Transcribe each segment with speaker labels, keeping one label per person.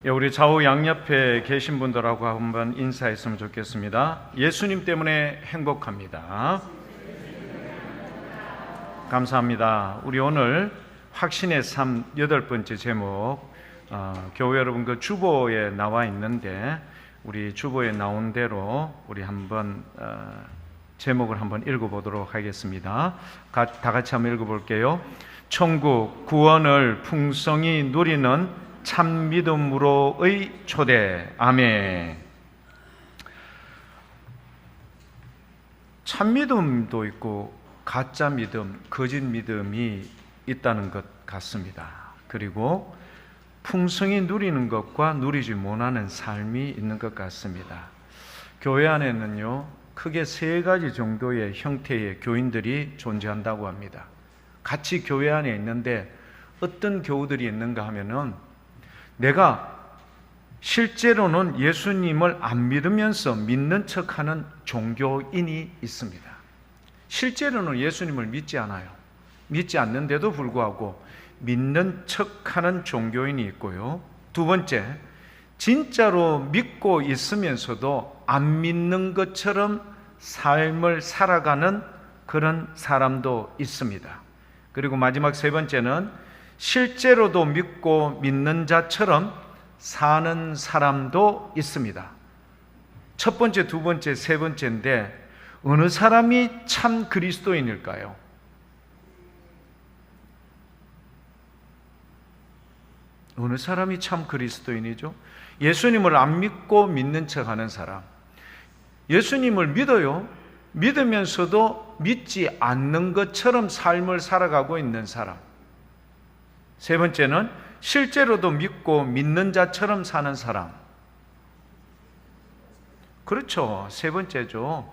Speaker 1: 우리 좌우 양옆에 계신 분들하고 한번 인사했으면 좋겠습니다. 예수님 때문에 행복합니다. 감사합니다. 우리 오늘 확신의 삶 8번째 제목, 교회 여러분 그 주보에 나와 있는데 우리 주보에 나온 대로 우리 한번 제목을 한번 읽어보도록 하겠습니다. 다 같이 한번 읽어볼게요. 천국 구원을 풍성히 누리는 참 믿음으로의 초대. 아멘. 참 믿음도 있고 가짜 믿음, 거짓 믿음이 있다는 것 같습니다. 그리고 풍성히 누리는 것과 누리지 못하는 삶이 있는 것 같습니다. 교회 안에는요, 크게 3가지 정도의 형태의 교인들이 존재한다고 합니다. 같이 교회 안에 있는데 어떤 교우들이 있는가 하면은 내가 실제로는 예수님을 안 믿으면서 믿는 척하는 종교인이 있습니다. 실제로는 예수님을 믿지 않아요. 믿지 않는데도 불구하고 믿는 척하는 종교인이 있고요. 2번째, 진짜로 믿고 있으면서도 안 믿는 것처럼 삶을 살아가는 그런 사람도 있습니다. 그리고 마지막 3번째는 실제로도 믿고 믿는 자처럼 사는 사람도 있습니다. 첫 번째, 2번째, 3번째인데 어느 사람이 참 그리스도인일까요? 어느 사람이 참 그리스도인이죠? 예수님을 안 믿고 믿는 척하는 사람, 예수님을 믿어요. 믿으면서도 믿지 않는 것처럼 삶을 살아가고 있는 사람. 3번째는 실제로도 믿고 믿는 자처럼 사는 사람. 그렇죠. 3번째죠.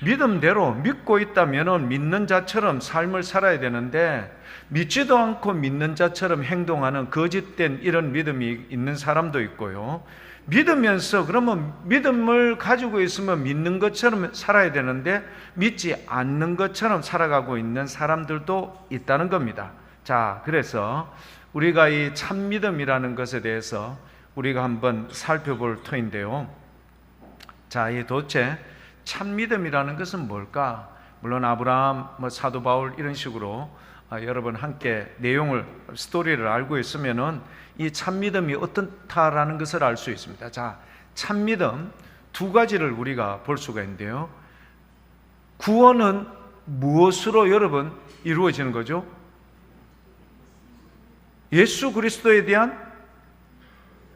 Speaker 1: 믿음대로 믿고 있다면 믿는 자처럼 삶을 살아야 되는데 믿지도 않고 믿는 자처럼 행동하는 거짓된 이런 믿음이 있는 사람도 있고요. 믿으면서 그러면 믿음을 가지고 있으면 믿는 것처럼 살아야 되는데 믿지 않는 것처럼 살아가고 있는 사람들도 있다는 겁니다. 자, 그래서 우리가 이 참믿음이라는 것에 대해서 우리가 한번 살펴볼 터인데요. 자, 이 도대체 참믿음이라는 것은 뭘까? 물론 아브라함, 사도 바울 이런 식으로 여러분 함께 내용을, 스토리를 알고 있으면은 이 참믿음이 어떻다라는 것을 알 수 있습니다. 자, 참믿음 2가지를 우리가 볼 수가 있는데요. 구원은 무엇으로 여러분 이루어지는 거죠? 예수 그리스도에 대한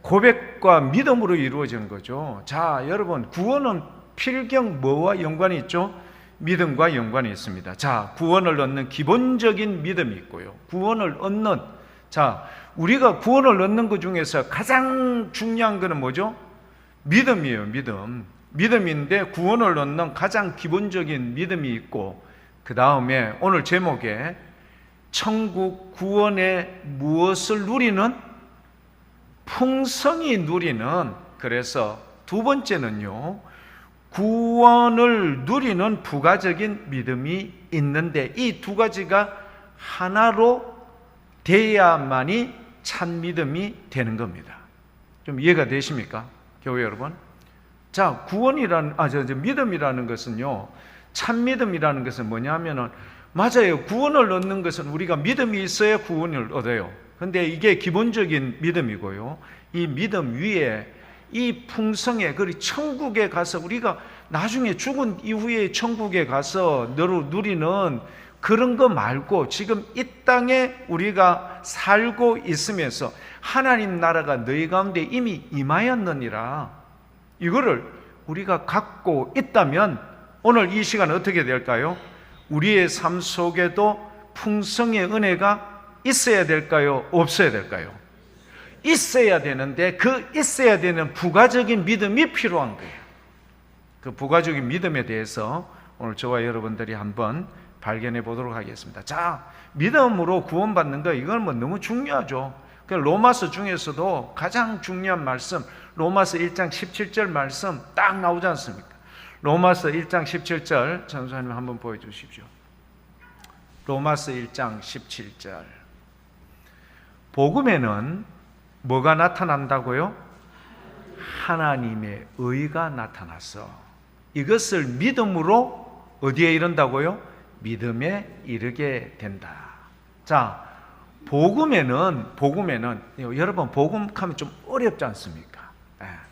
Speaker 1: 고백과 믿음으로 이루어지는 거죠. 자, 여러분, 구원은 필경 뭐와 연관이 있죠? 믿음과 연관이 있습니다. 자, 구원을 얻는 기본적인 믿음이 있고요. 구원을 얻는, 자, 우리가 구원을 얻는 것 중에서 가장 중요한 것은 뭐죠? 믿음이에요. 믿음인데 구원을 얻는 가장 기본적인 믿음이 있고, 그 다음에 오늘 제목에 천국 구원의 무엇을 누리는? 풍성히 누리는. 그래서 2번째는요, 구원을 누리는 부가적인 믿음이 있는데 이 2가지가 하나로 돼야만이 참 믿음이 되는 겁니다. 좀 이해가 되십니까? 교회 여러분? 자, 믿음이라는 것은요, 참 믿음이라는 것은 뭐냐면은 맞아요. 구원을 얻는 것은 우리가 믿음이 있어야 구원을 얻어요. 그런데 이게 기본적인 믿음이고요. 이 믿음 위에 이 풍성의, 그리고 천국에 가서 우리가 나중에 죽은 이후에 천국에 가서 누리는 그런 거 말고 지금 이 땅에 우리가 살고 있으면서 하나님 나라가 너희 가운데 이미 임하였느니라. 이거를 우리가 갖고 있다면 오늘 이 시간 어떻게 될까요? 우리의 삶 속에도 풍성의 은혜가 있어야 될까요? 없어야 될까요? 있어야 되는데 그 있어야 되는 부가적인 믿음이 필요한 거예요. 그 부가적인 믿음에 대해서 오늘 저와 여러분들이 한번 발견해 보도록 하겠습니다. 자, 믿음으로 구원받는 거, 이건 너무 중요하죠. 로마서 중에서도 가장 중요한 말씀, 로마서 1장 17절 말씀 딱 나오지 않습니까? 로마서 1장 17절 전사님 한번 보여주십시오. 로마서 1장 17절. 복음에는 뭐가 나타난다고요? 하나님의 의가 나타났어. 이것을 믿음으로 어디에 이른다고요? 믿음에 이르게 된다. 자, 복음에는 여러분 복음하면 좀 어렵지 않습니까?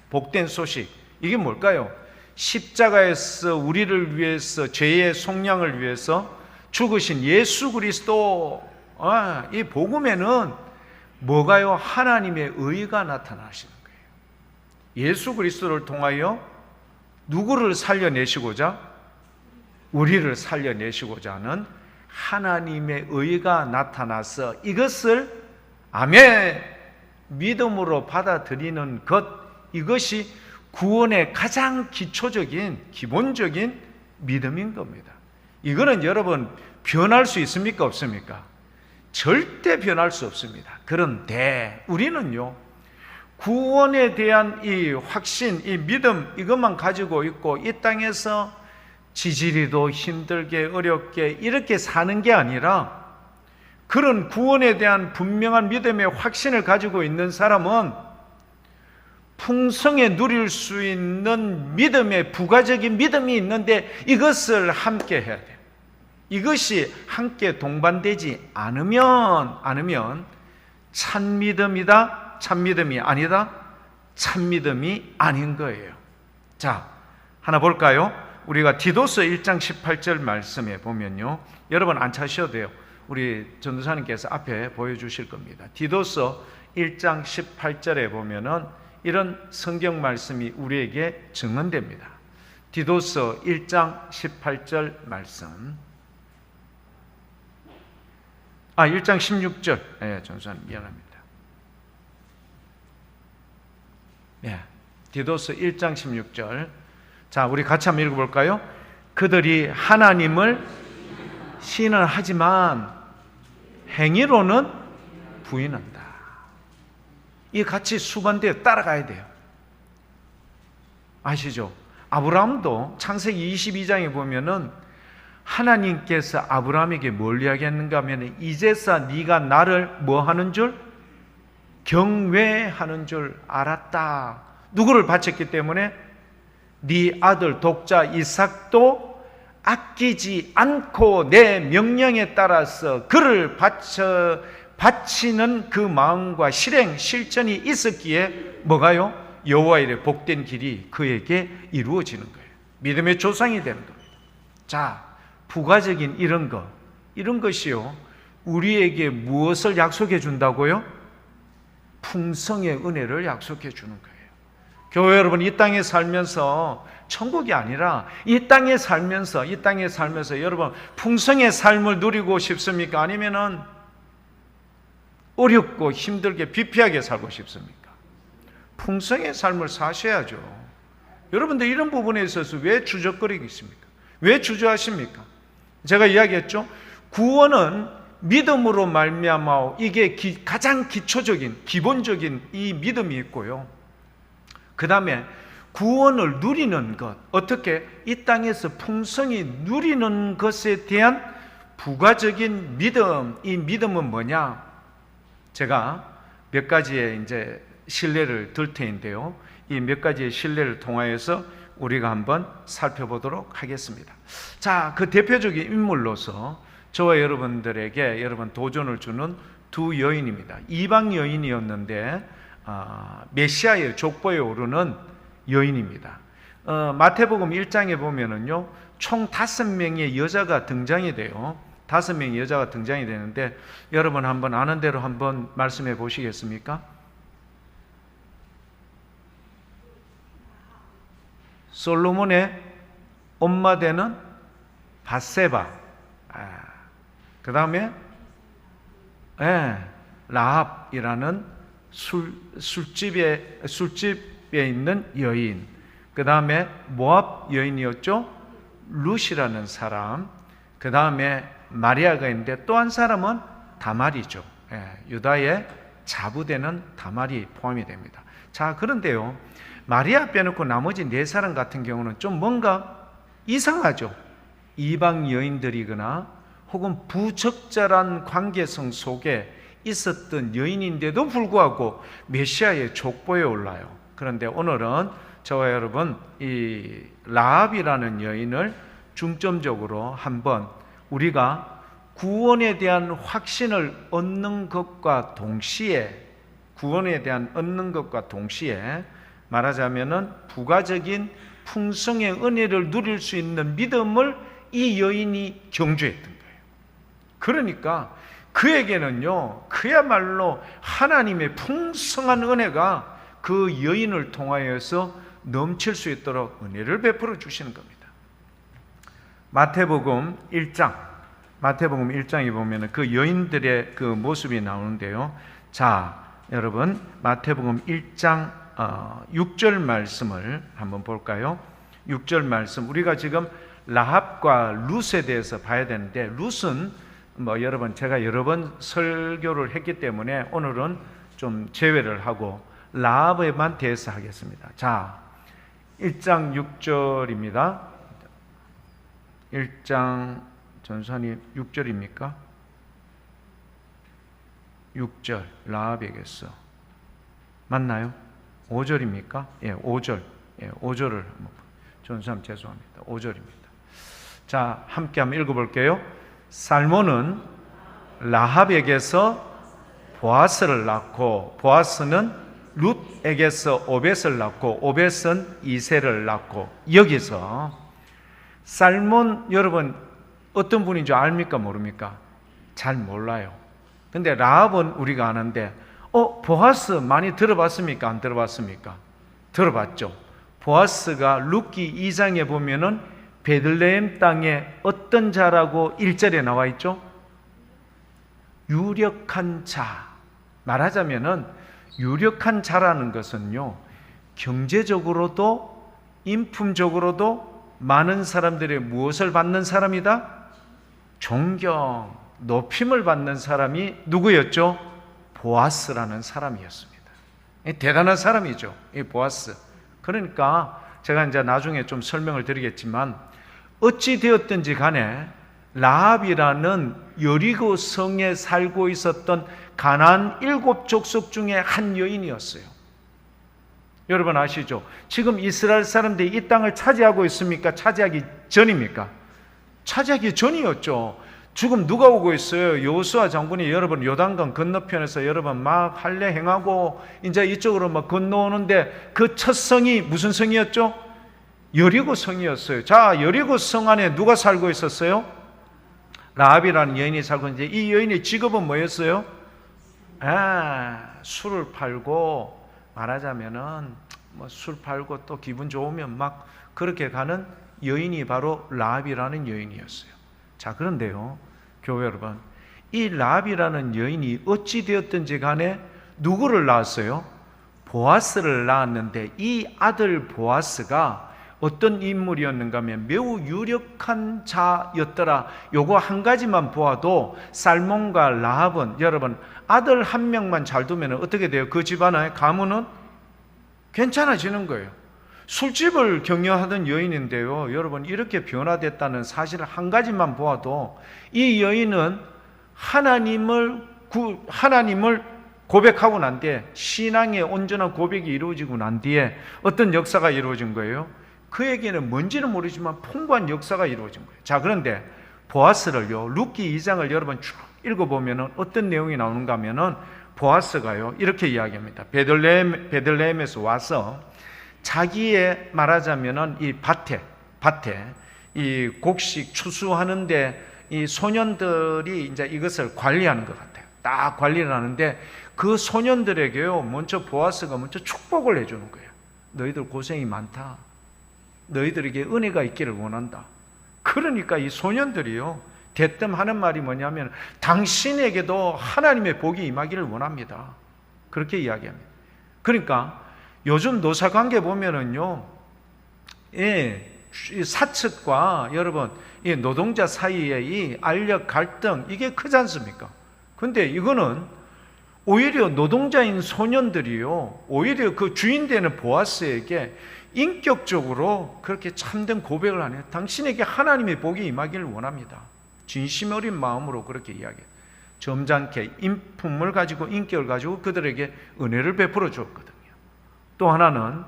Speaker 1: 복된 소식, 이게 뭘까요? 십자가에서 우리를 위해서, 죄의 속량을 위해서 죽으신 예수 그리스도. 이 복음에는 뭐가요? 하나님의 의가 나타나시는 거예요. 예수 그리스도를 통하여 누구를 살려내시고자? 우리를 살려내시고자 하는 하나님의 의가 나타나서 이것을 아멘, 믿음으로 받아들이는 것, 이것이 구원의 가장 기본적인 믿음인 겁니다. 이거는 여러분 변할 수 있습니까? 없습니까? 절대 변할 수 없습니다. 그런데 우리는요, 구원에 대한 이 확신, 이 믿음, 이것만 가지고 있고 이 땅에서 지지리도 힘들게 어렵게 이렇게 사는 게 아니라, 그런 구원에 대한 분명한 믿음의 확신을 가지고 있는 사람은 풍성에 누릴 수 있는 믿음의 부가적인 믿음이 있는데 이것을 함께 해야 돼요. 이것이 함께 동반되지 않으면 참믿음이다, 참믿음이 아니다, 참믿음이 아닌 거예요. 자, 하나 볼까요? 우리가 디도서 1장 18절 말씀에 보면요, 여러분 안 찾으셔도 돼요. 우리 전도사님께서 앞에 보여주실 겁니다. 디도서 1장 18절에 보면은 이런 성경 말씀이 우리에게 증언됩니다. 디도서 1장 18절 말씀. 1장 16절. 전도사님 미안합니다. 디도서 1장 16절. 자, 우리 같이 한번 읽어볼까요? 그들이 하나님을 시인을 하지만 행위로는 부인한다. 이 같이 수반되어 따라가야 돼요. 아시죠? 아브라함도 창세기 22장에 보면은 하나님께서 아브라함에게 뭘 이야기했는가 하면, 이제서 네가 나를 뭐 하는 줄? 경외하는 줄 알았다. 누구를 바쳤기 때문에? 네 아들 독자 이삭도 아끼지 않고 내 명령에 따라서 그를 바치는 그 마음과 실천이 있었기에 뭐가요? 여호와 이래 복된 길이 그에게 이루어지는 거예요. 믿음의 조상이 되는 겁니다. 자, 부가적인 이런 것이요, 우리에게 무엇을 약속해 준다고요? 풍성의 은혜를 약속해 주는 거예요. 교회 여러분, 이 땅에 살면서 천국이 아니라 이 땅에 살면서 여러분 풍성의 삶을 누리고 싶습니까? 아니면은 어렵고 힘들게 비피하게 살고 싶습니까? 풍성의 삶을 사셔야죠. 여러분들 이런 부분에 있어서 왜 주저거리겠습니까? 왜 주저하십니까? 제가 이야기했죠. 구원은 믿음으로 말미암아, 이게 가장 기본적인 이 믿음이 있고요. 그 다음에 구원을 누리는 것, 어떻게 이 땅에서 풍성히 누리는 것에 대한 부가적인 믿음, 이 믿음은 뭐냐? 제가 몇 가지의 이제 신뢰를 들 텐데요. 이 몇 가지의 신뢰를 통하여서 우리가 한번 살펴보도록 하겠습니다. 자, 그 대표적인 인물로서 저와 여러분들에게 도전을 주는 두 여인입니다. 이방 여인이었는데 메시아의 족보에 오르는 여인입니다. 마태복음 1장에 보면은요, 총 5명의 여자가 등장이 돼요. 5명의 여자가 등장이 되는데, 여러분 한번 아는 대로 한번 말씀해 보시겠습니까? 솔로몬의 엄마 되는 밧세바, 그 다음에 라합이라는 술집에 있는 여인, 그 다음에 모압 여인이었죠. 룻이라는 사람, 그 다음에 마리아가 있는데 또 한 사람은 다말이죠. 유다의 자부되는 다말이 포함이 됩니다. 자, 그런데요, 마리아 빼놓고 나머지 4사람 같은 경우는 좀 뭔가 이상하죠. 이방 여인들이거나 혹은 부적절한 관계성 속에 있었던 여인인데도 불구하고 메시아의 족보에 올라요. 그런데 오늘은 저와 여러분 이 라합이라는 여인을 중점적으로 한번 우리가 구원에 대한 확신을 얻는 것과 동시에 말하자면은 부가적인 풍성의 은혜를 누릴 수 있는 믿음을 이 여인이 경주했던 거예요. 그러니까 그에게는요, 그야말로 하나님의 풍성한 은혜가 그 여인을 통하여서 넘칠 수 있도록 은혜를 베풀어 주시는 겁니다. 마태복음 1장에 보면 그 여인들의 그 모습이 나오는데요. 자, 여러분 마태복음 1장 6절 말씀을 한번 볼까요? 6절 말씀, 우리가 지금 라합과 룻에 대해서 봐야 되는데, 룻은 여러분 제가 여러 번 설교를 했기 때문에 오늘은 좀 제외를 하고 라합에만 대해서 하겠습니다. 자, 1장 6절입니다. 1장 전사님 6절입니까? 6절 라합에게서 맞나요? 5절입니까? 예, 5절. 예, 5절을 전사님 죄송합니다. 5절입니다. 자, 함께 한번 읽어볼게요. 살몬은 라합에게서 보아스를 낳고, 보아스는 룻에게서 오벳을 낳고, 오벳은 이새를 낳고. 여기서 살몬, 여러분 어떤 분인 줄 압니까 모릅니까? 잘 몰라요. 근데 라합은 우리가 아는데, 보아스 많이 들어봤습니까? 안 들어봤습니까? 들어봤죠. 보아스가 룻기 2장에 보면은 베들레헴 땅에 어떤 자라고 1절에 나와 있죠? 유력한 자. 말하자면은 유력한 자라는 것은요, 경제적으로도 인품적으로도 많은 사람들의 무엇을 받는 사람이다? 존경, 높임을 받는 사람이 누구였죠? 보아스라는 사람이었습니다. 대단한 사람이죠, 이 보아스. 그러니까 제가 이제 나중에 좀 설명을 드리겠지만, 어찌 되었든지 간에 라합이라는 여리고 성에 살고 있었던 가나안 7족속 중에 한 여인이었어요. 여러분 아시죠? 지금 이스라엘 사람들이 이 땅을 차지하고 있습니까? 차지하기 전입니까? 차지하기 전이었죠. 지금 누가 오고 있어요? 여호수아 장군이 여러분 요단강 건너편에서 여러분 막 할례 행하고 이제 이쪽으로 막 건너오는데, 그 첫 성이 무슨 성이었죠? 여리고 성이었어요. 자, 여리고 성 안에 누가 살고 있었어요? 라합이라는 여인이 살고 있는데, 이 여인의 직업은 뭐였어요? 술을 팔고, 말하자면은 술 팔고 또 기분 좋으면 막 그렇게 가는 여인이 바로 라합이라는 여인이었어요. 자, 그런데요, 교회 여러분, 이 라합이라는 여인이 어찌 되었든지 간에 누구를 낳았어요? 보아스를 낳았는데, 이 아들 보아스가 어떤 인물이었는가 하면 매우 유력한 자였더라. 요거 한 가지만 보아도 살몬과 라합은 여러분 아들 한 명만 잘 두면 어떻게 돼요? 그 집안의 가문은 괜찮아지는 거예요. 술집을 경영하던 여인인데요, 여러분 이렇게 변화됐다는 사실을 한 가지만 보아도 이 여인은 하나님을 고백하고 난 뒤에, 신앙의 온전한 고백이 이루어지고 난 뒤에 어떤 역사가 이루어진 거예요? 그에게는 뭔지는 모르지만 풍부한 역사가 이루어진 거예요. 자, 그런데 보아스를요, 룻기 2장을 여러분 쭉 읽어보면 어떤 내용이 나오는가 하면은, 보아스가요 이렇게 이야기합니다. 베들레헴에서 와서 자기의 말하자면은 이 밭에 이 곡식 추수하는데 이 소년들이 이제 이것을 관리하는 것 같아요. 딱 관리를 하는데, 그 소년들에게요 먼저 보아스가 먼저 축복을 해주는 거예요. 너희들 고생이 많다. 너희들에게 은혜가 있기를 원한다. 그러니까 이 소년들이요 대뜸 하는 말이 뭐냐면, 당신에게도 하나님의 복이 임하기를 원합니다. 그렇게 이야기합니다. 그러니까 요즘 노사관계 보면은요, 사측과 여러분 이 노동자 사이의 이 알력 갈등, 이게 크지 않습니까? 근데 이거는 오히려 노동자인 소년들이요, 오히려 그 주인 되는 보아스에게 인격적으로 그렇게 참된 고백을 하네요. 당신에게 하나님의 복이 임하기를 원합니다. 진심 어린 마음으로 그렇게 이야기해요. 점잖게 인품을 가지고 인격을 가지고 그들에게 은혜를 베풀어 주었거든요. 또 하나는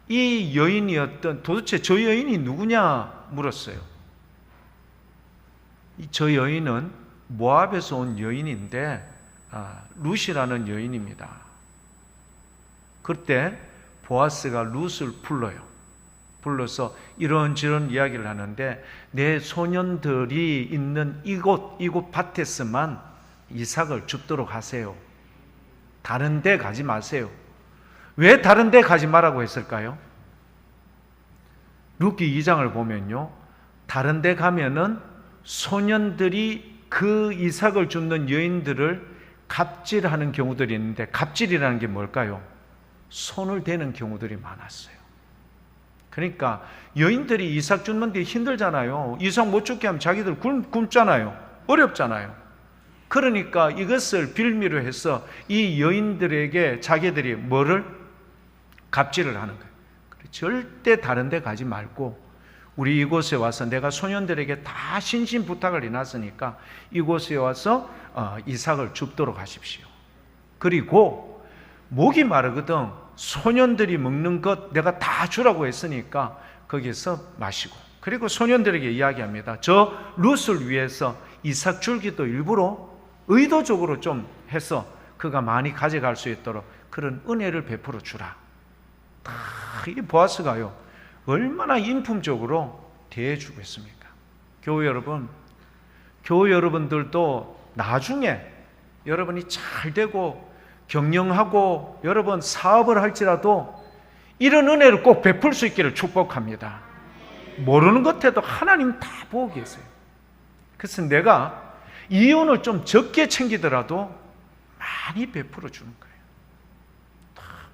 Speaker 1: 이 여인이었던, 도대체 저 여인이 누구냐 물었어요. 저 여인은 모압에서 온 여인인데 룻이라는 여인입니다. 그때 보아스가 룻을 불러서 이런저런 이야기를 하는데, 내 소년들이 있는 이곳 밭에서만 이삭을 줍도록 하세요. 다른 데 가지 마세요. 왜 다른 데 가지 말라고 했을까요? 룻기 2장을 보면요, 다른 데 가면은 소년들이 그 이삭을 줍는 여인들을 갑질하는 경우들이 있는데, 갑질이라는 게 뭘까요? 손을 대는 경우들이 많았어요. 그러니까 여인들이 이삭 줍는데 힘들잖아요. 이삭 못 줍게 하면 자기들 굶잖아요. 어렵잖아요. 그러니까 이것을 빌미로 해서 이 여인들에게 자기들이 뭐를? 갑질을 하는 거예요. 절대 다른 데 가지 말고 우리 이곳에 와서, 내가 소년들에게 다 신신부탁을 해놨으니까 이곳에 와서 이삭을 줍도록 하십시오. 그리고 목이 마르거든 소년들이 먹는 것 내가 다 주라고 했으니까 거기서 마시고, 그리고 소년들에게 이야기합니다. 저 룻을 위해서 이삭 줄기도 일부러 의도적으로 좀 해서 그가 많이 가져갈 수 있도록 그런 은혜를 베풀어 주라. 이 보아스가요, 얼마나 인품적으로 대해주고 있습니까? 교회 여러분들도 나중에 여러분이 잘 되고 경영하고 여러분 사업을 할지라도 이런 은혜를 꼭 베풀 수 있기를 축복합니다. 모르는 것에도 하나님 다 보고 계세요. 그래서 내가 이윤을 좀 적게 챙기더라도 많이 베풀어 주는 거예요.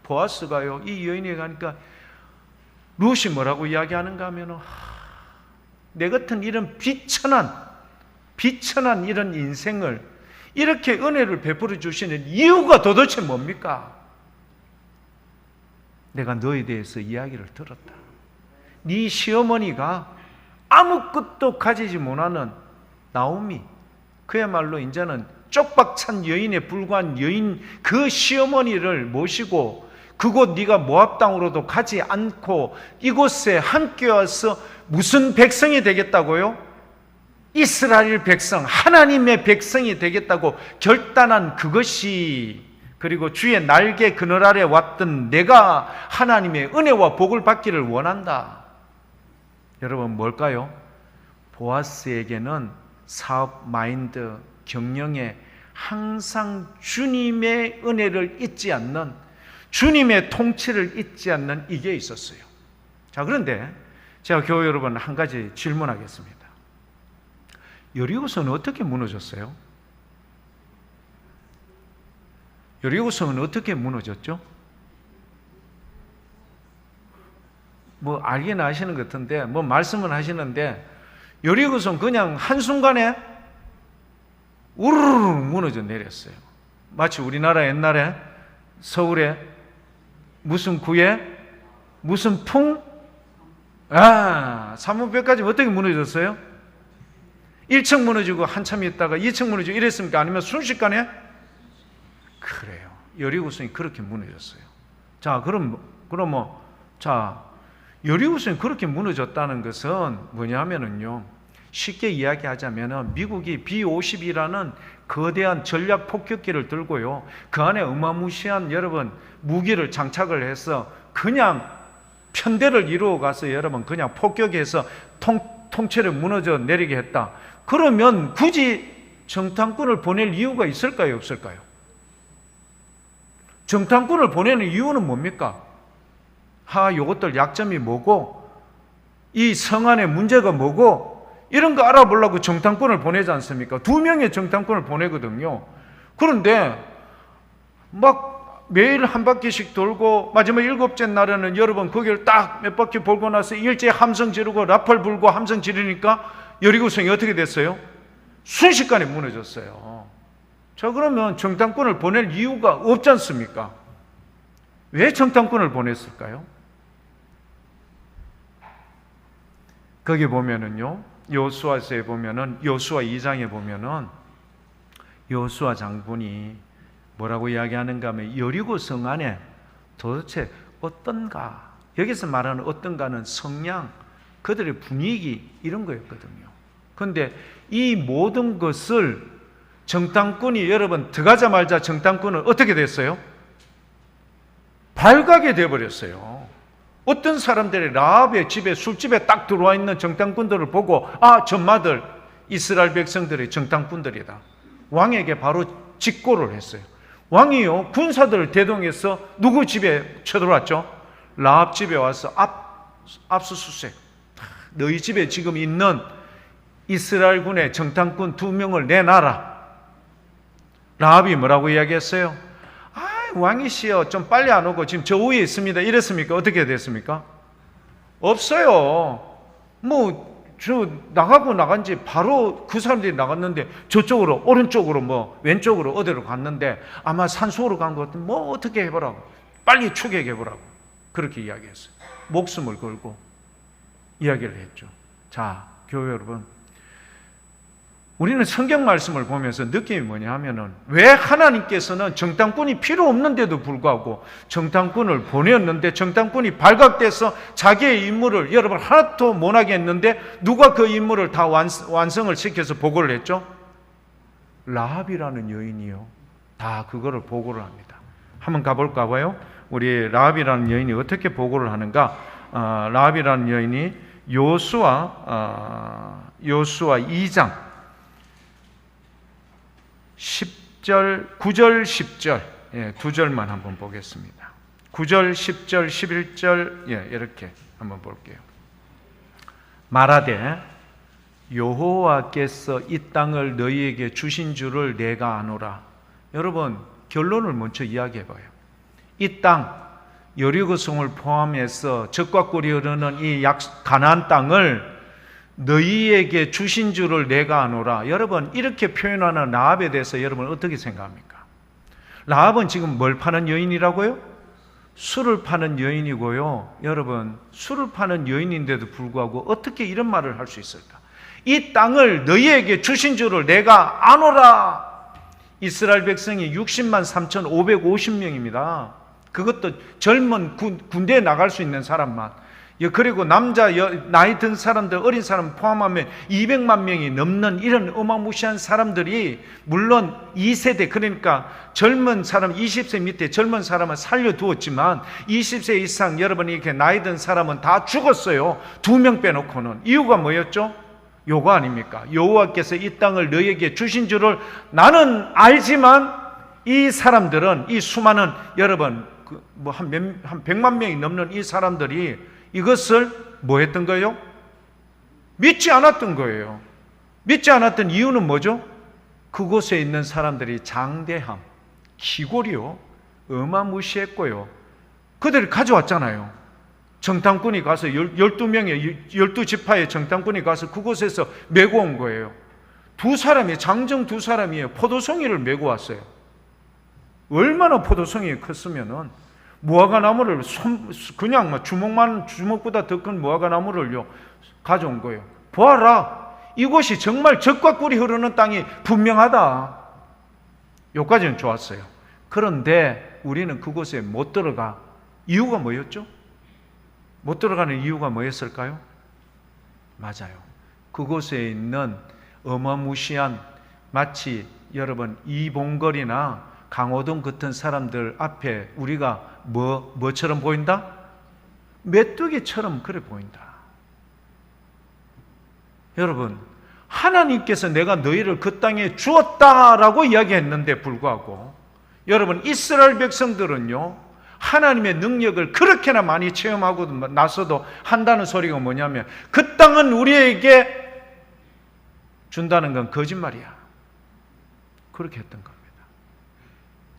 Speaker 1: 보아스가요, 이 여인에게 가니까 룻이 뭐라고 이야기하는가 하면은, 내 같은 이런 비천한 이런 인생을 이렇게 은혜를 베풀어 주시는 이유가 도대체 뭡니까? 내가 너에 대해서 이야기를 들었다. 네 시어머니가 아무것도 가지지 못하는 나오미, 그야말로 이제는 쪽박찬 여인에 불과한 여인, 그 시어머니를 모시고 그곳 네가 모압 땅으로도 가지 않고 이곳에 함께 와서 무슨 백성이 되겠다고요? 이스라엘 백성, 하나님의 백성이 되겠다고 결단한 그것이, 그리고 주의 날개 그늘 아래 왔던 내가 하나님의 은혜와 복을 받기를 원한다. 여러분 뭘까요? 보아스에게는 사업 마인드, 경영에 항상 주님의 은혜를 잊지 않는, 주님의 통치를 잊지 않는 이게 있었어요. 자, 그런데 제가 교회 여러분 한 가지 질문하겠습니다. 여리고성은 어떻게 무너졌어요? 여리고성은 어떻게 무너졌죠? 뭐 알긴 아시는 것 같은데, 뭐 말씀은 하시는데, 여리고성 그냥 한순간에 우르르 무너져 내렸어요. 마치 우리나라 옛날에 서울에 무슨 구에 무슨 풍? 사무벽까지 어떻게 무너졌어요? 1층 무너지고 한참 있다가 2층 무너지고 이랬습니까? 아니면 순식간에? 그래요. 여리고성이 그렇게 무너졌어요. 자, 여리고성이 그렇게 무너졌다는 것은 뭐냐면요, 쉽게 이야기하자면 미국이 B-52라는 거대한 전략 폭격기를 들고요, 그 안에 어마무시한 여러분 무기를 장착을 해서 그냥 편대를 이루어 가서 여러분 그냥 폭격해서 통째로 무너져 내리게 했다. 그러면 굳이 정탐꾼을 보낼 이유가 있을까요, 없을까요? 정탐꾼을 보내는 이유는 뭡니까? 요것들 약점이 뭐고, 이 성안의 문제가 뭐고, 이런 거 알아보려고 정탐꾼을 보내지 않습니까? 2명의 정탐꾼을 보내거든요. 그런데 막 매일 한 바퀴씩 돌고 마지막 7째 날에는 여러분 거기를 딱 몇 바퀴 돌고 나서 일제히 함성 지르고 라펄 불고 함성 지르니까 여리고성이 어떻게 됐어요? 순식간에 무너졌어요. 자, 그러면 정탐꾼을 보낼 이유가 없지 않습니까? 왜 정탐꾼을 보냈을까요? 거기 보면은요, 여호수아서에 보면은, 여호수아 2장에 보면은 여호수아 장군이 뭐라고 이야기하는가 하면 여리고 성 안에 도대체 어떤가, 여기서 말하는 어떤가는 성량, 그들의 분위기 이런 거였거든요. 그런데 이 모든 것을 정탐꾼이, 여러분 들어가자마자 정탐꾼은 어떻게 됐어요? 발각이 되어버렸어요. 어떤 사람들이 라합의 집에, 술집에 딱 들어와 있는 정탐꾼들을 보고 전마들 이스라엘 백성들의 정탐꾼들이다. 왕에게 바로 직고를 했어요. 왕이요, 군사들을 대동해서 누구 집에 쳐들어왔죠? 라합 집에 와서 압수수색. 너희 집에 지금 있는 이스라엘군의 정탐꾼 2명을 내놔라. 라합이 뭐라고 이야기했어요? 왕이시여, 좀 빨리 안 오고 지금 저 위에 있습니다. 이랬습니까? 어떻게 됐습니까? 없어요. 저 나간 지 바로 그 사람들이 나갔는데 저쪽으로, 오른쪽으로, 왼쪽으로 어디로 갔는데 아마 산속으로 간 것 같은, 어떻게 해보라고, 빨리 추격해보라고 그렇게 이야기했어요. 목숨을 걸고 이야기를 했죠. 자, 교회 여러분, 우리는 성경 말씀을 보면서 느낌이 뭐냐 하면은, 왜 하나님께서는 정탐꾼이 필요 없는데도 불구하고 정탐꾼을 보냈는데 정탐꾼이 발각돼서 자기의 임무를 여러분 하나도 못하게 했는데 누가 그 임무를 다 완성을 시켜서 보고를 했죠? 라합이라는 여인이요, 다 그거를 보고를 합니다. 한번 가볼까 봐요. 우리 라합이라는 여인이 어떻게 보고를 하는가? 라합이라는 여인이 여호수아 2장 10절, 9절, 10절, 두 절만 한번 보겠습니다. 9절, 10절, 11절, 이렇게 한번 볼게요. 말하되 여호와께서 이 땅을 너희에게 주신 줄을 내가 아노라. 여러분, 결론을 먼저 이야기해봐요. 이 땅, 여리고성을 포함해서 적과 꿀이 흐르는 이 가나안 땅을 너희에게 주신 줄을 내가 아노라. 여러분, 이렇게 표현하는 라합에 대해서 여러분 어떻게 생각합니까? 라합은 지금 뭘 파는 여인이라고요? 술을 파는 여인이고요. 여러분, 술을 파는 여인인데도 불구하고 어떻게 이런 말을 할 수 있을까? 이 땅을 너희에게 주신 줄을 내가 아노라. 이스라엘 백성이 60만 3,550명입니다. 그것도 젊은 군대에 나갈 수 있는 사람만. 그리고 남자, 나이 든 사람들, 어린 사람 포함하면 200만 명이 넘는 이런 어마무시한 사람들이, 물론 2세대, 그러니까 젊은 사람, 20세 밑에 젊은 사람은 살려두었지만 20세 이상 여러분이 이렇게 나이 든 사람은 다 죽었어요. 2명 빼놓고는. 이유가 뭐였죠? 요거 아닙니까? 여호와께서 이 땅을 너희에게 주신 줄을 나는 알지만 이 사람들은, 이 수많은 여러분 한 100만 명이 넘는 이 사람들이 이것을 뭐 했던 거예요? 믿지 않았던 거예요. 믿지 않았던 이유는 뭐죠? 그곳에 있는 사람들이 장대함, 기골이요, 어마무시했고요. 그들이 가져왔잖아요. 정탐꾼이 가서 12명의 12지파의 정탐꾼이 가서 그곳에서 메고 온 거예요. 장정 두 사람이 포도송이를 메고 왔어요. 얼마나 포도송이 컸으면은 무화과나무를 그냥 주먹보다 더 큰 무화과나무를요 가져온 거예요. 보아라, 이곳이 정말 젖과 꿀이 흐르는 땅이 분명하다. 여기까지는 좋았어요. 그런데 우리는 그곳에 못 들어가. 이유가 뭐였죠? 못 들어가는 이유가 뭐였을까요? 맞아요. 그곳에 있는 어마무시한, 마치 여러분 이봉걸이나 강호동 같은 사람들 앞에 우리가 뭐처럼 보인다? 메뚜기처럼 그래 보인다. 여러분, 하나님께서 내가 너희를 그 땅에 주었다라고 이야기했는데 불구하고, 여러분 이스라엘 백성들은요 하나님의 능력을 그렇게나 많이 체험하고 나서도 한다는 소리가 뭐냐면, 그 땅은 우리에게 준다는 건 거짓말이야. 그렇게 했던 겁니다.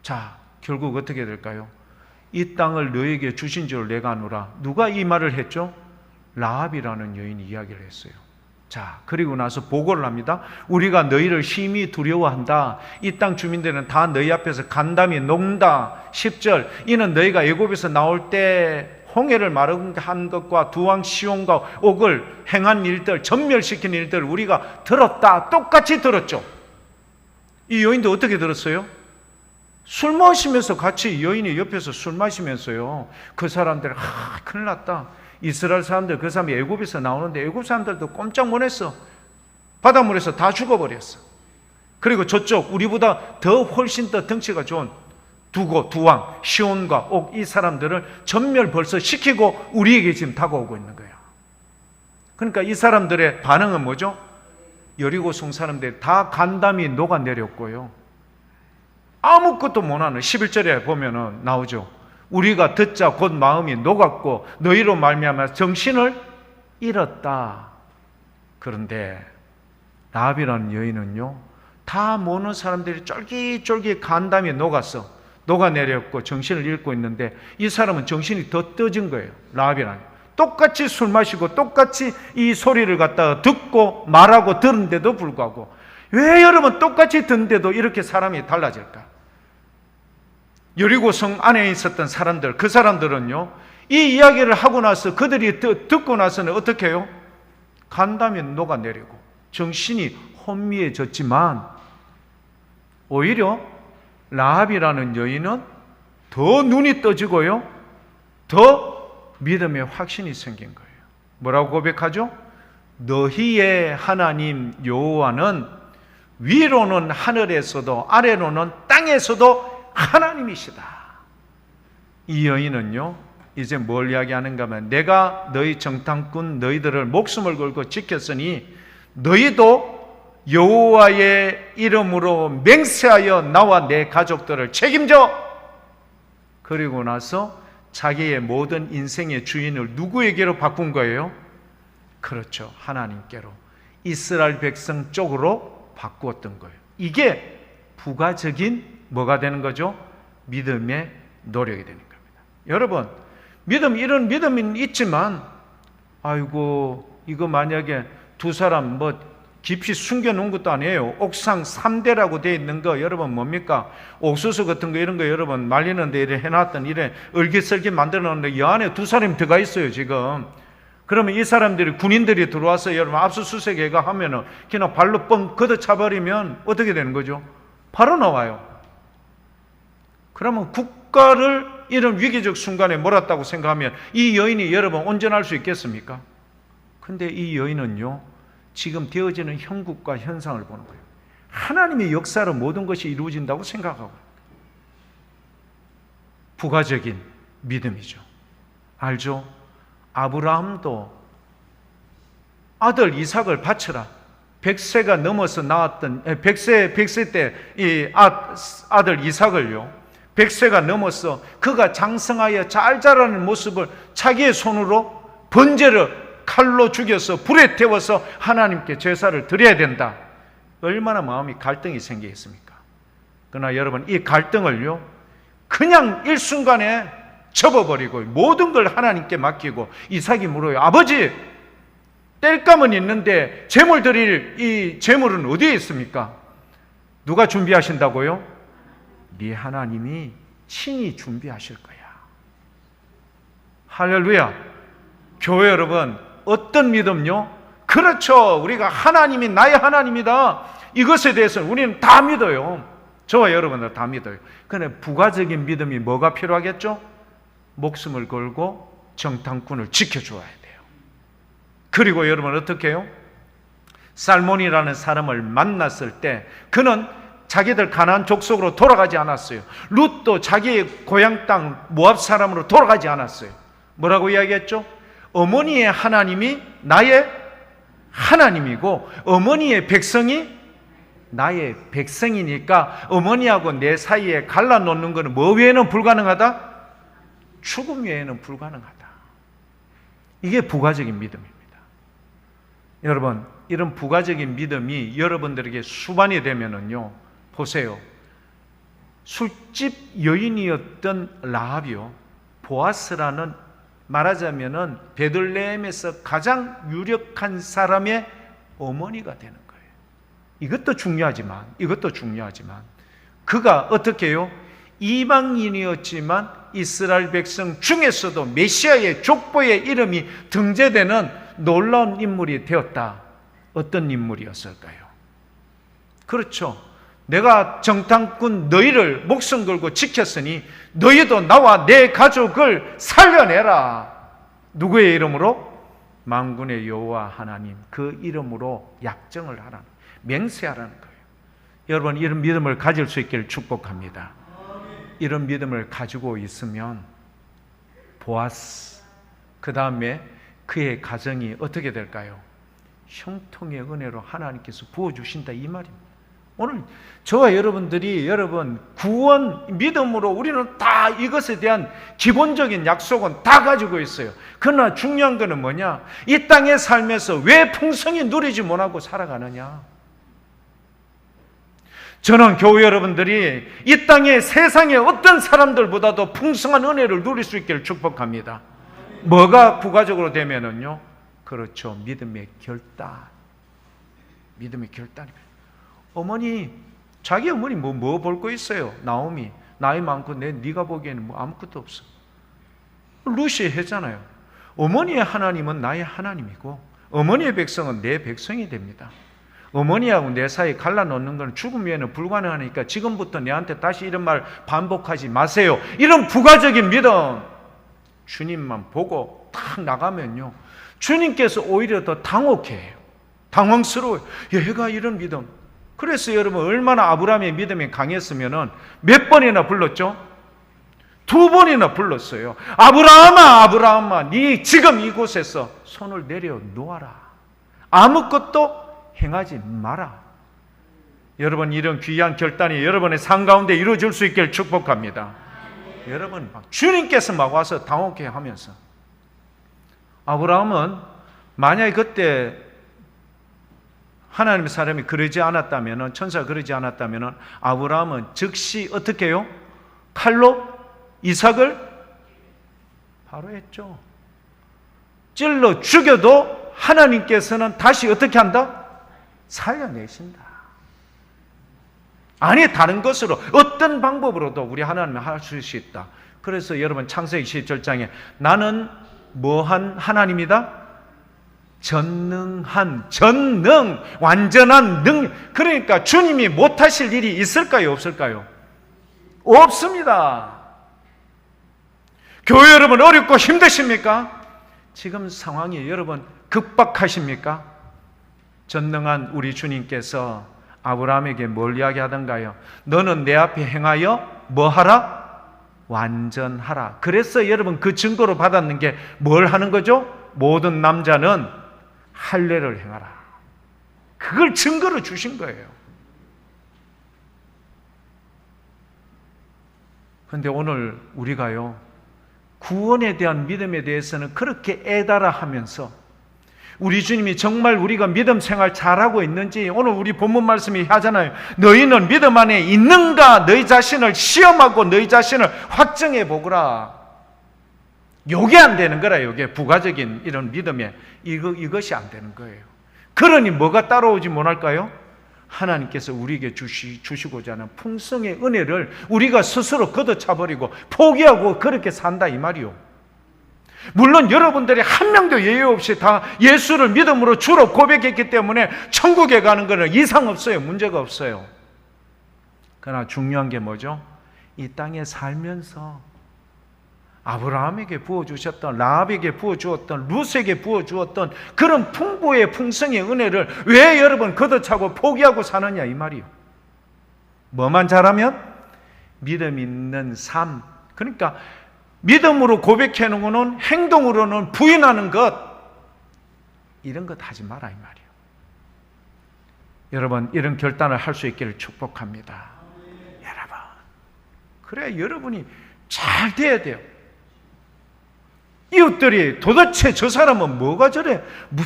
Speaker 1: 자, 결국 어떻게 될까요? 이 땅을 너에게 주신 줄 내가 아노라. 누가 이 말을 했죠? 라합이라는 여인이 이야기를 했어요. 자, 그리고 나서 보고를 합니다. 우리가 너희를 심히 두려워한다. 이 땅 주민들은 다 너희 앞에서 간담이 녹는다. 10절, 이는 너희가 애굽에서 나올 때 홍해를 마른 것과 두왕 시온과 옥을 행한 일들, 전멸시킨 일들을 우리가 들었다. 똑같이 들었죠. 이 여인도 어떻게 들었어요? 술 마시면서 같이 여인이 옆에서 술 마시면서요. 그 사람들 큰일 났다. 이스라엘 사람들 그 사람이 애굽에서 나오는데 애굽 사람들도 꼼짝 못했어. 바닷물에서 다 죽어버렸어. 그리고 저쪽 우리보다 더 훨씬 더 덩치가 좋은 두 왕 시온과 옥 이 사람들을 전멸 벌써 시키고 우리에게 지금 다가오고 있는 거예요. 그러니까 이 사람들의 반응은 뭐죠? 여리고성 사람들이 다 간담이 녹아내렸고요. 아무것도 못하는 11절에 보면은 나오죠. 우리가 듣자 곧 마음이 녹았고 너희로 말미암아 정신을 잃었다. 그런데 라합이라는 여인은요, 다 모는 사람들이 쫄깃쫄깃 간담이 녹아내렸고 정신을 잃고 있는데 이 사람은 정신이 더 떠진 거예요. 라합이라는. 똑같이 술 마시고 똑같이 이 소리를 갖다가 듣고 말하고 들은데도 불구하고 왜 여러분 똑같이 듣는데도 이렇게 사람이 달라질까? 여리고성 안에 있었던 사람들, 그 사람들은요, 이 이야기를 하고 나서 그들이 듣고 나서는 어떻게 해요? 간담이 녹아내리고 정신이 혼미해졌지만 오히려 라합이라는 여인은 더 눈이 떠지고요, 더 믿음의 확신이 생긴 거예요. 뭐라고 고백하죠? 너희의 하나님 여호와는 위로는 하늘에서도 아래로는 땅에서도 하나님이시다. 이 여인은요, 이제 뭘 이야기하는가 하면 내가 너희 정탐꾼 너희들을 목숨을 걸고 지켰으니 너희도 여호와의 이름으로 맹세하여 나와 내 가족들을 책임져. 그리고 나서 자기의 모든 인생의 주인을 누구에게로 바꾼 거예요? 그렇죠, 하나님께로, 이스라엘 백성 쪽으로 바꾸었던 거예요. 이게 부가적인 뭐가 되는 거죠? 믿음의 노력이 되는 겁니다. 여러분, 이런 믿음이 있지만 아이고 이거 만약에 두 사람 깊이 숨겨놓은 것도 아니에요. 옥상 3대라고 되어 있는 거 여러분 뭡니까? 옥수수 같은 거 이런 거 여러분 말리는데 이래 해놨던 이래 얼깃설깃 만들어 놓는데 이 안에 두 사람이 들어가 있어요 지금. 그러면 이 사람들이 군인들이 들어와서 여러분 압수수색해가 하면은 그냥 발로 뻥 걷어차버리면 어떻게 되는 거죠? 바로 나와요. 그러면 국가를 이런 위기적 순간에 몰았다고 생각하면 이 여인이 여러분 온전할 수 있겠습니까? 근데 이 여인은요, 지금 되어지는 형국과 현상을 보는 거예요. 하나님의 역사로 모든 것이 이루어진다고 생각하고, 부가적인 믿음이죠. 알죠? 아브라함도 아들 이삭을 바쳐라. 100세가 넘어서 낳았던 100세 때 이 아들 이삭을요, 100세가 넘어서 그가 장성하여 잘 자라는 모습을 자기의 손으로 번제를 칼로 죽여서 불에 태워서 하나님께 제사를 드려야 된다. 얼마나 마음이 갈등이 생기겠습니까? 그러나 여러분, 이 갈등을요, 그냥 일순간에 접어버리고 모든 걸 하나님께 맡기고 이삭이 물어요. 아버지, 땔감은 있는데 제물 드릴 이 제물은 어디에 있습니까? 누가 준비하신다고요? 네 하나님이 친히 준비하실 거야. 할렐루야. 교회 여러분, 어떤 믿음요? 그렇죠, 우리가 하나님이 나의 하나님이다, 이것에 대해서는 우리는 다 믿어요. 저와 여러분들 다 믿어요. 그런데 부가적인 믿음이 뭐가 필요하겠죠? 목숨을 걸고 정탐꾼을 지켜줘야 돼요. 그리고 여러분 어떻게 해요? 살몬이라는 사람을 만났을 때 그는 자기들 가나안 족속으로 돌아가지 않았어요. 룻도 자기의 고향 땅 모압 사람으로 돌아가지 않았어요. 뭐라고 이야기했죠? 어머니의 하나님이 나의 하나님이고 어머니의 백성이 나의 백성이니까 어머니하고 내 사이에 갈라놓는 것은 뭐 외에는 불가능하다? 죽음 외에는 불가능하다. 이게 부가적인 믿음입니다. 여러분, 이런 부가적인 믿음이 여러분들에게 수반이 되면은요, 보세요. 술집 여인이었던 라합이요, 보아스라는 말하자면은 베들레헴에서 가장 유력한 사람의 어머니가 되는 거예요. 이것도 중요하지만 그가 어떻게 해요? 이방인이었지만 이스라엘 백성 중에서도 메시아의 족보의 이름이 등재되는 놀라운 인물이 되었다. 어떤 인물이었을까요? 그렇죠, 내가 정탐꾼 너희를 목숨 걸고 지켰으니 너희도 나와 내 가족을 살려내라. 누구의 이름으로? 만군의 여호와 하나님, 그 이름으로 약정을 하라는, 맹세하라는 거예요. 여러분, 이런 믿음을 가질 수 있기를 축복합니다. 이런 믿음을 가지고 있으면 보아스, 그 다음에 그의 가정이 어떻게 될까요? 형통의 은혜로 하나님께서 부어주신다, 이 말입니다. 오늘 저와 여러분들이 구원 믿음으로 우리는 다 이것에 대한 기본적인 약속은 다 가지고 있어요. 그러나 중요한 것은 뭐냐? 이 땅에 살면서 왜 풍성히 누리지 못하고 살아가느냐? 저는 교회 여러분들이 이 땅에 세상의 어떤 사람들보다도 풍성한 은혜를 누릴 수 있기를 축복합니다. 뭐가 부가적으로 되면은요? 그렇죠. 믿음의 결단. 믿음의 결단입니다. 자기 어머니 뭐 볼 거 있어요? 나오미, 나이 많고 네가 보기에는 뭐 아무것도 없어. 루시 했잖아요. 어머니의 하나님은 나의 하나님이고 어머니의 백성은 내 백성이 됩니다. 어머니하고 내 사이 갈라놓는 건 죽음 외에는 불가능하니까 지금부터 내한테 다시 이런 말 반복하지 마세요. 이런 부가적인 믿음, 주님만 보고 딱 나가면요, 주님께서 오히려 더 당혹해요. 당황스러워요. 얘가 이런 믿음. 그래서 여러분, 얼마나 아브라함의 믿음이 강했으면은 몇 번이나 불렀죠? 2번이나 불렀어요. 아브라함아, 아브라함아, 네 지금 이곳에서 손을 내려 놓아라. 아무것도 행하지 마라. 여러분, 이런 귀한 결단이 여러분의 삶 가운데 이루어질 수 있기를 축복합니다. 여러분, 주님께서 막 와서 당혹해 하면서, 아브라함은 만약에 그때 하나님의 사람이 그러지 않았다면, 천사가 그러지 않았다면 아브라함은 즉시 어떻게 해요? 칼로 이삭을 바로 했죠. 찔러 죽여도 하나님께서는 다시 어떻게 한다? 살려내신다. 아니, 다른 것으로 어떤 방법으로도 우리 하나님은 할 수 있다. 그래서 여러분, 창세기 17장에 나는 뭐한 하나님이다? 전능한, 완전한 능력. 그러니까 주님이 못하실 일이 있을까요? 없을까요? 없습니다. 교회 여러분, 어렵고 힘드십니까? 지금 상황이 여러분 급박하십니까? 전능한 우리 주님께서 아브라함에게 뭘 이야기하던가요? 너는 내 앞에 행하여 뭐 하라? 완전하라. 그래서 여러분, 그 증거로 받았는 게 뭘 하는 거죠? 모든 남자는 할례를 행하라. 그걸 증거로 주신 거예요. 그런데 오늘 우리가요, 구원에 대한 믿음에 대해서는 그렇게 애달아 하면서 우리 주님이 정말 우리가 믿음 생활 잘하고 있는지, 오늘 우리 본문 말씀이 하잖아요. 너희는 믿음 안에 있는가? 너희 자신을 시험하고 너희 자신을 확정해 보거라. 요게 안 되는 거라. 요게 부가적인 이런 믿음에 이것이 안 되는 거예요. 그러니 뭐가 따라오지 못할까요? 하나님께서 우리에게 주시고자 하는 풍성의 은혜를 우리가 스스로 걷어차버리고 포기하고 그렇게 산다, 이 말이요. 물론 여러분들이 한 명도 예외 없이 다 예수를 믿음으로 주로 고백했기 때문에 천국에 가는 것은 이상 없어요. 문제가 없어요. 그러나 중요한 게 뭐죠? 이 땅에 살면서 아브라함에게 부어주셨던, 라합에게 부어주었던, 룻에게 부어주었던 그런 풍부의 풍성의 은혜를 왜 여러분 걷어차고 포기하고 사느냐, 이 말이요. 뭐만 잘하면? 믿음 있는 삶. 그러니까 믿음으로 고백하는 것은 행동으로는 부인하는 것, 이런 것 하지 마라, 이 말이요. 여러분, 이런 결단을 할 수 있기를 축복합니다. 여러분, 그래야 여러분이 잘 돼야 돼요. 이웃들이 도대체 저 사람은 뭐가 저래?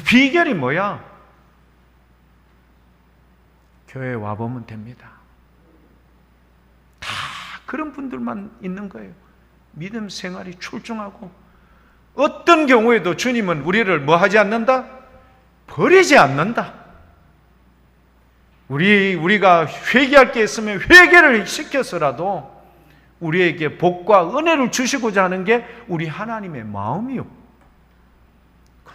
Speaker 1: 비결이 뭐야? 교회에 와보면 됩니다. 다 그런 분들만 있는 거예요. 믿음 생활이 출중하고, 어떤 경우에도 주님은 우리를 뭐 하지 않는다? 버리지 않는다. 우리가 회개할 게 있으면 회개를 시켜서라도 우리에게 복과 은혜를 주시고자 하는 게 우리 하나님의 마음이요.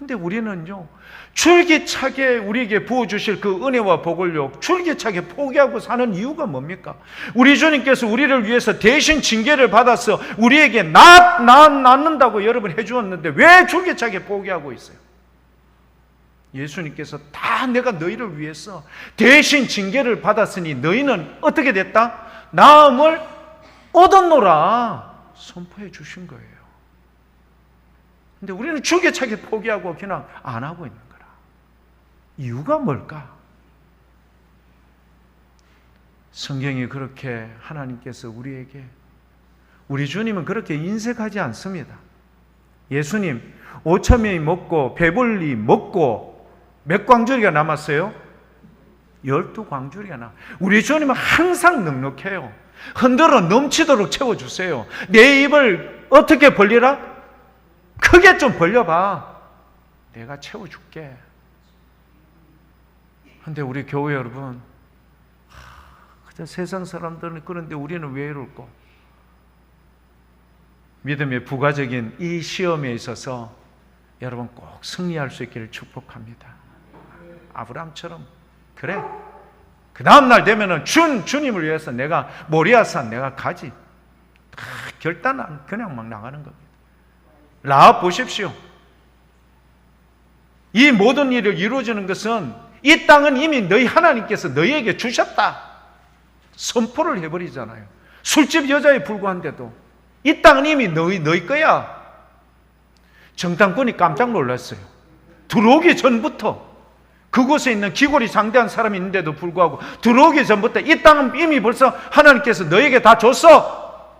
Speaker 1: 근데 우리는요, 줄기차게 우리에게 부어주실 그 은혜와 복을요, 줄기차게 포기하고 사는 이유가 뭡니까? 우리 주님께서 우리를 위해서 대신 징계를 받아서 우리에게 낫는다고 여러분 해주었는데 왜 줄기차게 포기하고 있어요? 예수님께서 다 내가 너희를 위해서 대신 징계를 받았으니 너희는 어떻게 됐다? 나음을 얻었노라 선포해 주신 거예요. 근데 우리는 줄기차게 포기하고 그냥 안 하고 있는 거라. 이유가 뭘까? 성경이 그렇게 하나님께서 우리에게, 우리 주님은 그렇게 인색하지 않습니다. 예수님 5,000명이 먹고 배불리 먹고 몇 광주리가 남았어요? 12광주리가 남았어요. 우리 주님은 항상 넉넉해요. 흔들어 넘치도록 채워주세요. 내 입을 어떻게 벌리라? 크게 좀 벌려봐. 내가 채워줄게. 근데 우리 교회 여러분, 세상 사람들은 그런데 우리는 왜 이럴까? 믿음의 부가적인 이 시험에 있어서 여러분 꼭 승리할 수 있기를 축복합니다. 아브라함처럼, 그래, 그 다음날 되면은 주님을 위해서 내가 모리아산 내가 가지. 결단 그냥 막 나가는 겁니다. 라합 보십시오. 이 모든 일을 이루어지는 것은 이 땅은 이미 너희 하나님께서 너희에게 주셨다 선포를 해버리잖아요. 술집 여자에 불과한데도 이 땅은 이미 너희 거야. 정탐꾼이 깜짝 놀랐어요. 들어오기 전부터 그곳에 있는 기골이 장대한 사람이 있는데도 불구하고 들어오기 전부터 이 땅은 이미 벌써 하나님께서 너에게 다 줬어.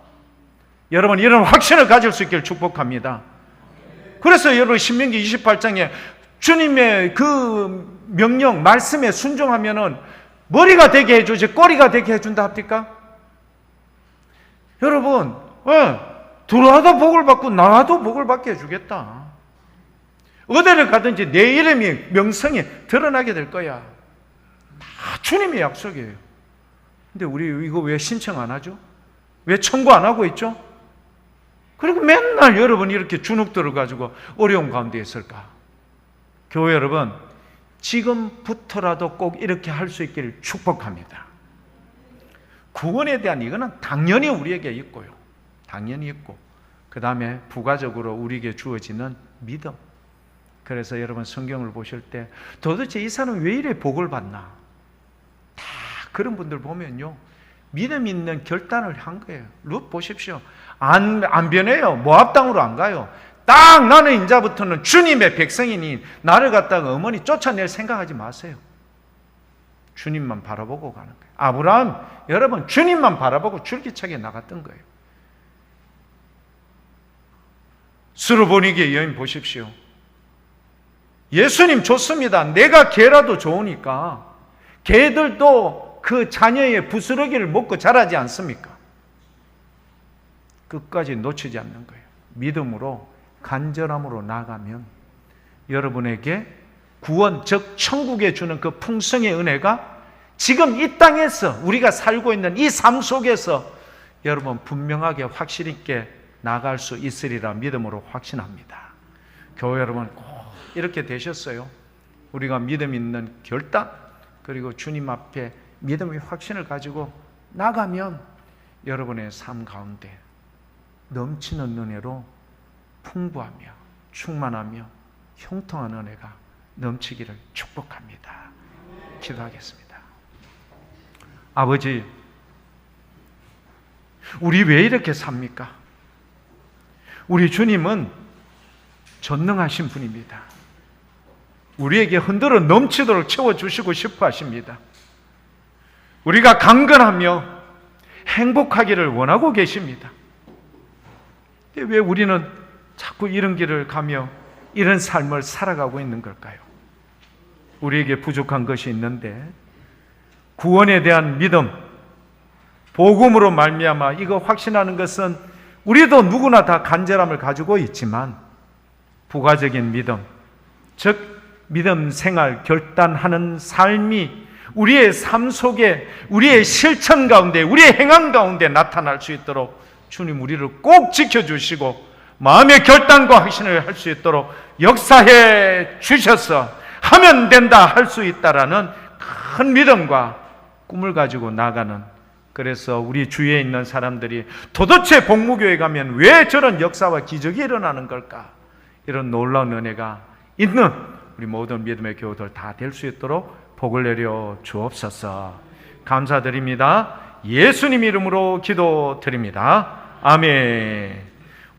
Speaker 1: 여러분 이런 확신을 가질 수 있기를 축복합니다. 그래서 여러분 신명기 28장에 주님의 그 명령 말씀에 순종하면은 머리가 되게 해주지 꼬리가 되게 해준다 합니까? 여러분 들어와도 복을 받고 나와도 복을 받게 해주겠다. 어디를 가든지 내 이름이 명성이 드러나게 될 거야. 다 주님의 약속이에요. 근데 우리 이거 왜 신청 안 하죠? 왜 청구 안 하고 있죠? 그리고 맨날 여러분 이렇게 주눅들을 가지고 어려운 가운데 있을까? 교회 여러분, 지금부터라도 꼭 이렇게 할 수 있기를 축복합니다. 구원에 대한 이거는 당연히 우리에게 있고요. 당연히 있고, 그 다음에 부가적으로 우리에게 주어지는 믿음. 그래서 여러분 성경을 보실 때 도대체 이 사람은 왜 이래 복을 받나? 다 그런 분들 보면요, 믿음 있는 결단을 한 거예요. 룻 보십시오. 안 변해요. 모압 땅으로 안 가요. 딱 나는 인자부터는 주님의 백성이니 나를 갖다가 어머니 쫓아낼 생각하지 마세요. 주님만 바라보고 가는 거예요. 아브라함 여러분 주님만 바라보고 줄기차게 나갔던 거예요. 스루보니게 여인 보십시오. 예수님 좋습니다. 내가 개라도 좋으니까 개들도 그 자녀의 부스러기를 먹고 자라지 않습니까? 끝까지 놓치지 않는 거예요. 믿음으로 간절함으로 나가면 여러분에게 구원, 즉 천국에 주는 그 풍성의 은혜가 지금 이 땅에서 우리가 살고 있는 이 삶 속에서 여러분 분명하게 확실 있게 나갈 수 있으리라 믿음으로 확신합니다. 교회 여러분 꼭 이렇게 되셨어요. 우리가 믿음 있는 결단 그리고 주님 앞에 믿음의 확신을 가지고 나가면 여러분의 삶 가운데 넘치는 은혜로 풍부하며 충만하며 형통한 은혜가 넘치기를 축복합니다. 기도하겠습니다. 아버지, 우리 왜 이렇게 삽니까? 우리 주님은 전능하신 분입니다. 우리에게 흔들어 넘치도록 채워주시고 싶어 하십니다. 우리가 강건하며 행복하기를 원하고 계십니다. 왜 우리는 자꾸 이런 길을 가며 이런 삶을 살아가고 있는 걸까요? 우리에게 부족한 것이 있는데 구원에 대한 믿음, 복음으로 말미암아 이거 확신하는 것은 우리도 누구나 다 간절함을 가지고 있지만 부가적인 믿음, 즉 믿음 생활 결단하는 삶이 우리의 삶 속에 우리의 실천 가운데 우리의 행함 가운데 나타날 수 있도록 주님 우리를 꼭 지켜주시고 마음의 결단과 확신을 할 수 있도록 역사해 주셔서 하면 된다 할 수 있다라는 큰 믿음과 꿈을 가지고 나가는, 그래서 우리 주위에 있는 사람들이 도대체 복무교회 가면 왜 저런 역사와 기적이 일어나는 걸까, 이런 놀라운 은혜가 있는 우리 모든 믿음의 교우들 다 될 수 있도록 복을 내려 주옵소서. 감사드립니다. 예수님 이름으로 기도드립니다. 아멘.